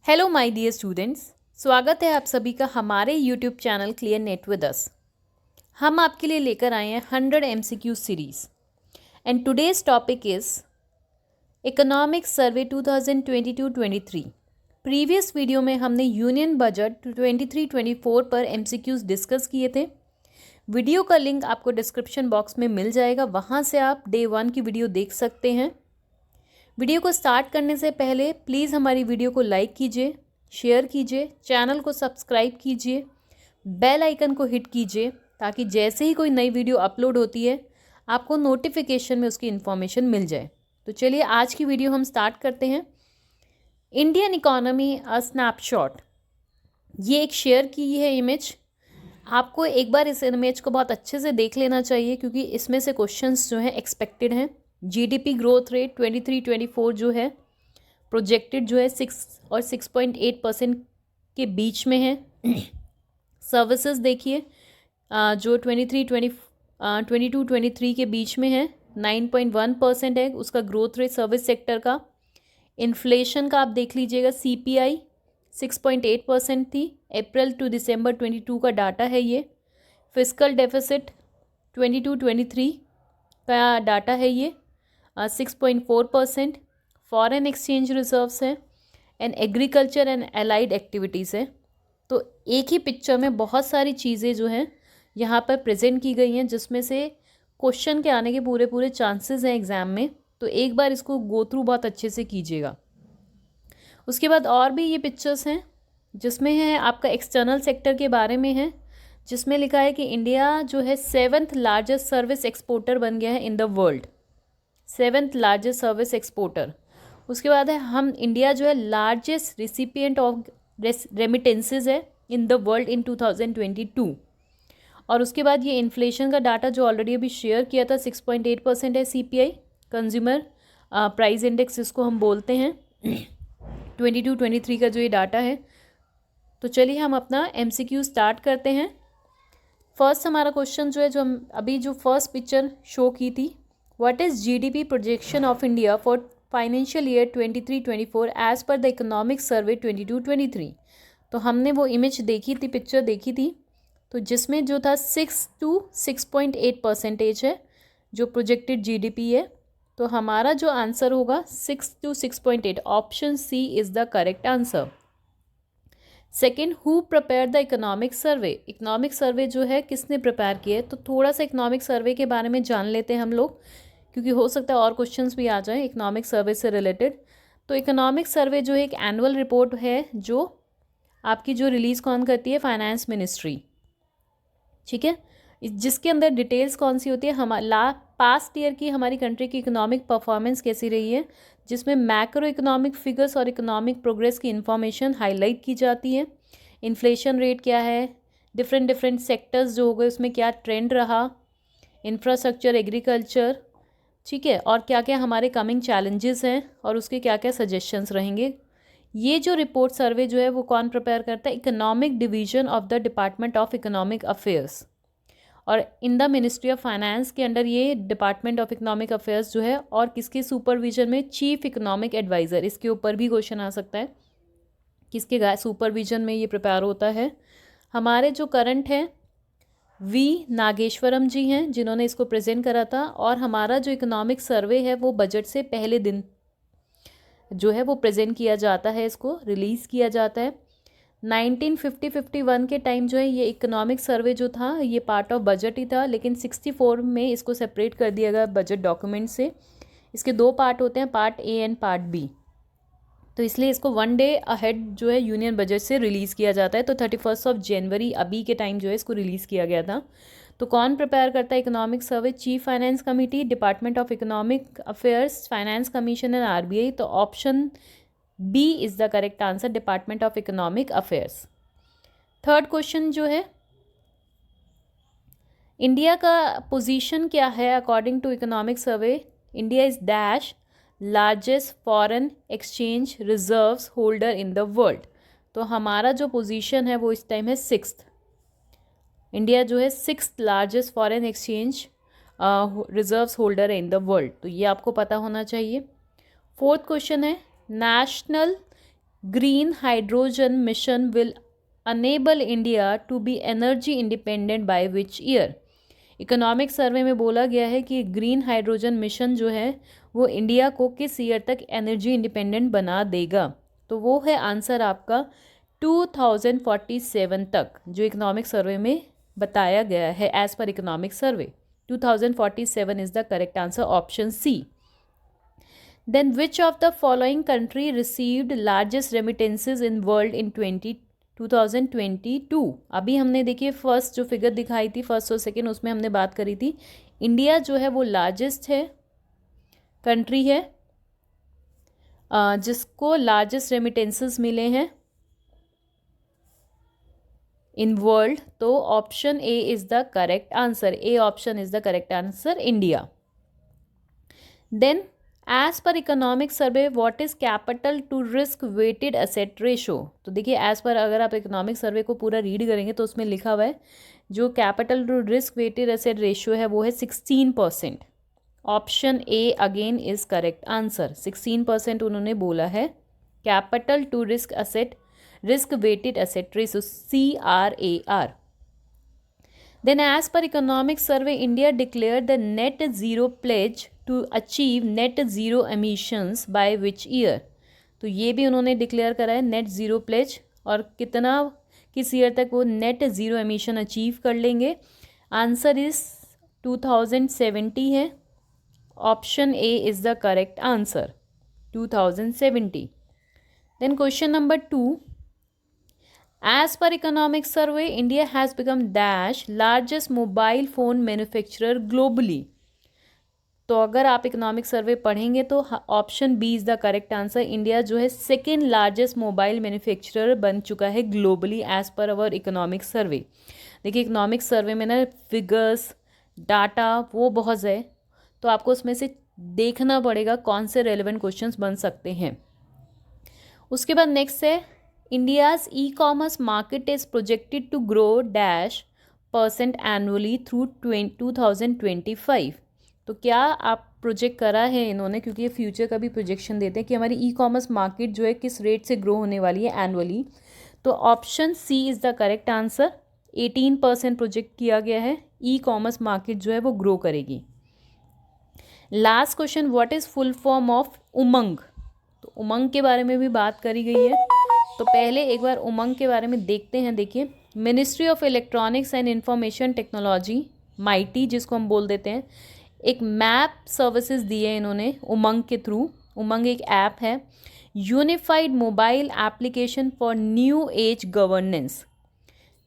Hello my dear students, स्वागत है आप सभी का हमारे YouTube channel clear net with us. हम आपके लिए लेकर आए हैं 100 MCQ series and today's topic is economic survey 2022-23। Previous video में हमने यूनियन बजट 23-24 पर MCQs डिस्कस किए थे। वीडियो का लिंक आपको डिस्क्रिप्शन बॉक्स में मिल जाएगा, वहाँ से आप डे 1 की वीडियो देख सकते हैं। वीडियो को स्टार्ट करने से पहले प्लीज़ हमारी वीडियो को लाइक कीजिए, शेयर कीजिए, चैनल को सब्सक्राइब कीजिए, बेल आइकन को हिट कीजिए ताकि जैसे ही कोई नई वीडियो अपलोड होती है आपको नोटिफिकेशन में उसकी इन्फॉर्मेशन मिल जाए। तो चलिए आज की वीडियो हम स्टार्ट करते हैं। इंडियन इकोनॉमी अ स्नैपशॉट, ये एक शेयर की है इमेज। आपको एक बार इस इमेज को बहुत अच्छे से देख लेना चाहिए क्योंकि इसमें से क्वेश्चंस जो हैं एक्सपेक्टेड हैं। जीडीपी ग्रोथ रेट 23-24 जो है प्रोजेक्टेड जो है 6 और 6.8% के बीच में है। सर्विसेज देखिए जो 22-23 के बीच में है 9.1% है उसका ग्रोथ रेट सर्विस सेक्टर का। इन्फ्लेशन का आप देख लीजिएगा, CPI 6.8% थी, अप्रैल टू दिसंबर 22 का डाटा है ये। फिस्कल डेफिसिट 22-23 का डाटा है ये 6.4%। फॉरेन एक्सचेंज रिजर्व्स है and agriculture and allied activities है। तो एक ही पिक्चर में बहुत सारी चीज़ें जो हैं यहाँ पर प्रेजेंट की गई हैं जिसमें से क्वेश्चन के आने के पूरे चांसेस हैं एग्ज़ाम में। तो एक बार इसको गो थ्रू बहुत अच्छे से कीजिएगा। उसके बाद और भी ये पिक्चर्स हैं जिसमें है आपका एक्सटर्नल सेक्टर के बारे में है, जिसमें लिखा है कि इंडिया जो है 7th लार्जेस्ट सर्विस एक्सपोर्टर बन गया है इन the world, 7th largest service exporter. उसके बाद है हम इंडिया जो है लार्जेस्ट रिसिपिएंट ऑफ रेमिटेंसेज है इन द वर्ल्ड इन 2022। और उसके बाद ये इन्फ्लेशन का डाटा जो ऑलरेडी अभी शेयर किया था 6.8% है। CPI कंज्यूमर प्राइस इंडेक्स इसको हम बोलते हैं 22-23 का जो ये डाटा है। तो चलिए हम अपना MCQ स्टार्ट करते हैं। फर्स्ट हमारा क्वेश्चन जो है जो हम अभी जो फर्स्ट पिक्चर शो की थी, what is GDP projection of India for financial year 23-24 as per the economic survey 22-23। तो हमने वो इमेज देखी थी, पिक्चर देखी थी, तो जिसमें जो था 6 to 6.8% है जो प्रोजेक्टेड GDP है। तो हमारा जो आंसर होगा 6 to 6.8, option C is the correct answer. Second, who prepare the economic survey, economic survey जो है किसने प्रिपेयर किया है। तो थोड़ा सा इकोनॉमिक सर्वे के बारे में जान लेते हैं हम लोग क्योंकि हो सकता है और क्वेश्चंस भी आ जाएं इकोनॉमिक सर्वे से रिलेटेड। तो इकोनॉमिक सर्वे जो है एक एनुअल रिपोर्ट है जो आपकी जो रिलीज़ कौन करती है, फाइनेंस मिनिस्ट्री, ठीक है। जिसके अंदर डिटेल्स कौन सी होती है, पास्ट ईयर की हमारी कंट्री की इकोनॉमिक परफॉर्मेंस कैसी रही है, जिसमें मैक्रो इकोनॉमिक फिगर्स और इकोनॉमिक प्रोग्रेस की इन्फॉर्मेशन हाईलाइट की जाती है। इन्फ्लेशन रेट क्या है, डिफरेंट सेक्टर्स जो हो गए उसमें क्या ट्रेंड रहा, इंफ्रास्ट्रक्चर, एग्रीकल्चर, ठीक है, और क्या क्या हमारे कमिंग चैलेंजेस हैं और उसके क्या क्या सजेशंस रहेंगे। ये जो रिपोर्ट सर्वे जो है वो कौन प्रिपेयर करता है, Economic Division of the Department of economic Affairs. और in the Ministry of Finance के अंडर ये डिपार्टमेंट ऑफ इकोनॉमिक अफेयर्स जो है, और किसके सुपरविजन में, चीफ इकोनॉमिक एडवाइज़र। इसके ऊपर भी क्वेश्चन आ सकता है किसके सुपरविजन में ये प्रिपेयर होता है। हमारे जो करंट हैं V नागेश्वरम जी हैं जिन्होंने इसको प्रेजेंट करा था। और हमारा जो इकोनॉमिक सर्वे है वो बजट से पहले दिन जो है वो प्रेजेंट किया जाता है, इसको रिलीज़ किया जाता है। 1950-51 के टाइम जो है ये इकोनॉमिक सर्वे जो था ये पार्ट ऑफ बजट ही था, लेकिन 64 में इसको सेपरेट कर दिया गया बजट डॉक्यूमेंट से। इसके दो पार्ट होते हैं, part A and part B। तो इसलिए इसको 1 डे अहेड जो है यूनियन बजट से रिलीज़ किया जाता है। तो 31 जनवरी अभी के टाइम जो है इसको रिलीज़ किया गया था। तो कौन प्रिपेयर करता है economic survey, chief finance committee, department of economic affairs, finance commission and RBI। तो option B is the correct answer, department of economic affairs. Third question जो है, इंडिया का पोजीशन क्या है according to economic survey, India is dash largest foreign exchange reserves holder in the world. तो हमारा जो position है वो इस टाइम है 6th। इंडिया जो है 6th largest foreign exchange reserves holder है इन द वर्ल्ड। तो ये आपको पता होना चाहिए। फोर्थ क्वेश्चन है, national green hydrogen mission will enable India to be energy independent by which year? Economic survey में बोला गया है कि ग्रीन हाइड्रोजन मिशन जो है वो इंडिया को किस ईयर तक एनर्जी इंडिपेंडेंट बना देगा? तो वो है आंसर आपका 2047 तक, जो इकोनॉमिक सर्वे में बताया गया है। As per economic survey 2047 is the correct answer, option C. Then which of the following country received largest remittances in world in 2022? अभी हमने देखिए फर्स्ट जो फिगर दिखाई थी, फर्स्ट और सेकेंड, उसमें हमने बात करी थी इंडिया जो है वो लार्जेस्ट है कंट्री है जिसको लार्जेस्ट रेमिटेंसेस मिले हैं इन वर्ल्ड। तो option A is the correct answer, A option is the correct answer, India. Then as per economic survey what is capital to risk weighted asset ratio? तो देखिए as per अगर आप economic survey को पूरा read करेंगे तो उसमें लिखा हुआ है जो capital to risk weighted asset ratio है वो है 16%। Option A again is correct answer, 16% उन्होंने बोला है capital to risk weighted asset ratio, CRAR। Then as per economic survey, India declared the net zero pledge to achieve net zero emissions by which year? तो ये भी उन्होंने declare करा है net zero pledge, और किस ईयर तक वो नेट ज़ीरो एमिशन अचीव कर लेंगे? आंसर इज 2070 है, option A is the correct answer, 2070। Then question number 2, as per economic survey India has become dash largest mobile phone manufacturer globally? तो अगर आप इकोनॉमिक सर्वे पढ़ेंगे तो option B is the correct answer, India जो है second largest mobile manufacturer बन चुका है ग्लोबली एज पर अवर इकोनॉमिक सर्वे। देखिए इकोनॉमिक सर्वे में ना फिगर्स डाटा वो बहुत है, तो आपको उसमें से देखना पड़ेगा कौन से रेलेवेंट क्वेश्चंस बन सकते हैं। उसके बाद नेक्स्ट है India's e commerce market is projected to grow %% annually through 2025। तो क्या आप प्रोजेक्ट करा है इन्होंने, क्योंकि ये फ्यूचर का भी प्रोजेक्शन देते हैं कि हमारी ई कॉमर्स मार्केट जो है किस रेट से ग्रो होने वाली है एनुअली। तो option C is the correct answer, 18% project किया गया है ई कॉमर्स मार्केट जो है वो ग्रो करेगी। Last question, what is full form of Umang? तो उमंग के बारे में भी बात करी गई है, तो पहले एक बार उमंग के बारे में देखते हैं। देखिए ministry of electronics and information technology, mighty जिसको हम बोल देते हैं, एक मैप सर्विसेज दी है इन्होंने उमंग के थ्रू। उमंग एक ऐप है, unified mobile application for new age governance.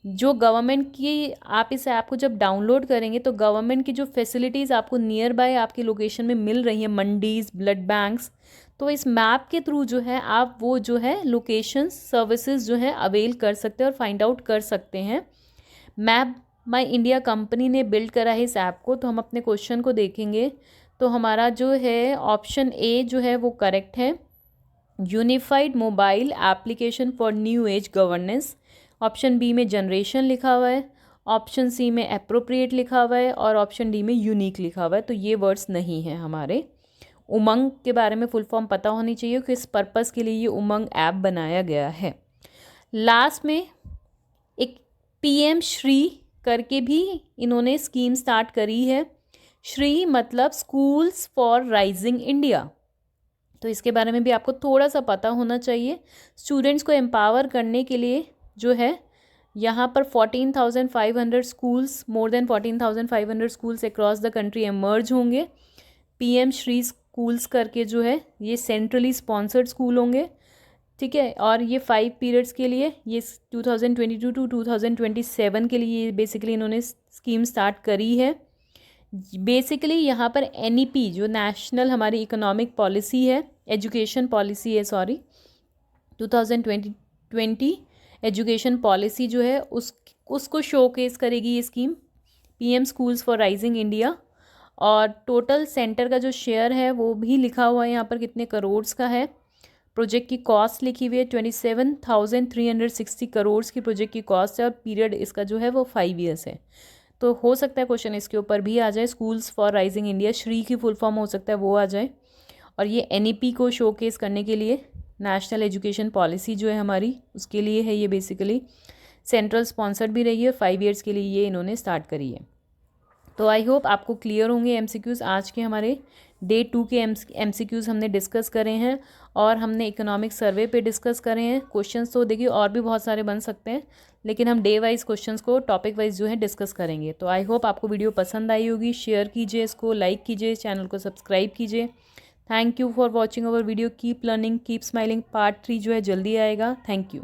जो गवर्नमेंट की, आप इस ऐप को जब डाउनलोड करेंगे तो गवर्नमेंट की जो फैसिलिटीज़ आपको नियर बाय आपकी लोकेशन में मिल रही है, मंडीज़, ब्लड बैंक्स, तो इस मैप के थ्रू जो है आप वो जो है लोकेशन सर्विसेज जो है अवेल कर सकते हैं और फाइंड आउट कर सकते हैं। मैप माई इंडिया कंपनी ने बिल्ड करा है इस ऐप को। तो हम अपने क्वेश्चन को देखेंगे तो हमारा जो है ऑप्शन ए जो है वो करेक्ट है, unified mobile application for new age governance. Option B में जनरेशन लिखा हुआ है, ऑप्शन सी में एप्रोप्रिएट लिखा हुआ है और ऑप्शन डी में यूनिक लिखा हुआ है। तो ये वर्ड्स नहीं हैं हमारे। उमंग के बारे में फुल फॉर्म पता होनी चाहिए कि इस पर्पज़ के लिए ये उमंग ऐप बनाया गया है। लास्ट में एक PM श्री करके भी इन्होंने स्कीम स्टार्ट करी है। श्री मतलब स्कूल्स फॉर राइजिंग इंडिया, तो इसके बारे में भी आपको थोड़ा सा पता होना चाहिए। स्टूडेंट्स को एम्पावर करने के लिए जो है यहाँ पर 14,500 schools, more than 14,500 schools across the country emerge होंगे। PM श्री स्कूल्स करके जो है ये सेंट्रली स्पॉन्सर्ड स्कूल होंगे, ठीक है। और ये 5 पीरियड्स के लिए, ये 2022 टू 2027 के लिए बेसिकली इन्होंने स्कीम स्टार्ट करी है। बेसिकली यहाँ पर NEP जो नेशनल हमारी इकोनॉमिक पॉलिसी है, एजुकेशन पॉलिसी है, सॉरी 2020 एजुकेशन पॉलिसी जो है उसको शोकेस करेगी ये scheme, PM schools for rising India. और टोटल सेंटर का जो शेयर है वो भी लिखा हुआ है यहाँ पर कितने करोड़ का है। प्रोजेक्ट की कॉस्ट लिखी हुई है 27,360 करोड़ की प्रोजेक्ट की कॉस्ट है, और पीरियड इसका जो है वो 5 ईयर्स है। तो हो सकता है क्वेश्चन इसके ऊपर भी आ जाए, schools for rising India, Shri की फुल फॉर्म हो सकता है वो आ जाए। और ये NEP को शोकेस करने के लिए नेशनल एजुकेशन पॉलिसी जो है हमारी, उसके लिए है ये। बेसिकली सेंट्रल स्पॉन्सर्ड भी रही है, 5 ईयर्स के लिए ये इन्होंने स्टार्ट करी है। तो आई होप आपको क्लियर होंगे एमसीक्यूज़। आज के हमारे डे 2 के एमसीक्यूज़ हमने डिस्कस करे हैं और हमने इकोनॉमिक सर्वे पे डिस्कस करे हैं। क्वेश्चंस तो देखिए और भी बहुत सारे बन सकते हैं, लेकिन हम डे वाइज क्वेश्चंस को टॉपिक वाइज जो है डिस्कस करेंगे। तो आई होप आपको वीडियो पसंद आई होगी। शेयर कीजिए इसको, लाइक कीजिए, चैनल को सब्सक्राइब कीजिए। Thank you for watching our video. Keep learning, keep smiling. Part 3 जो है जल्दी आएगा। Thank you.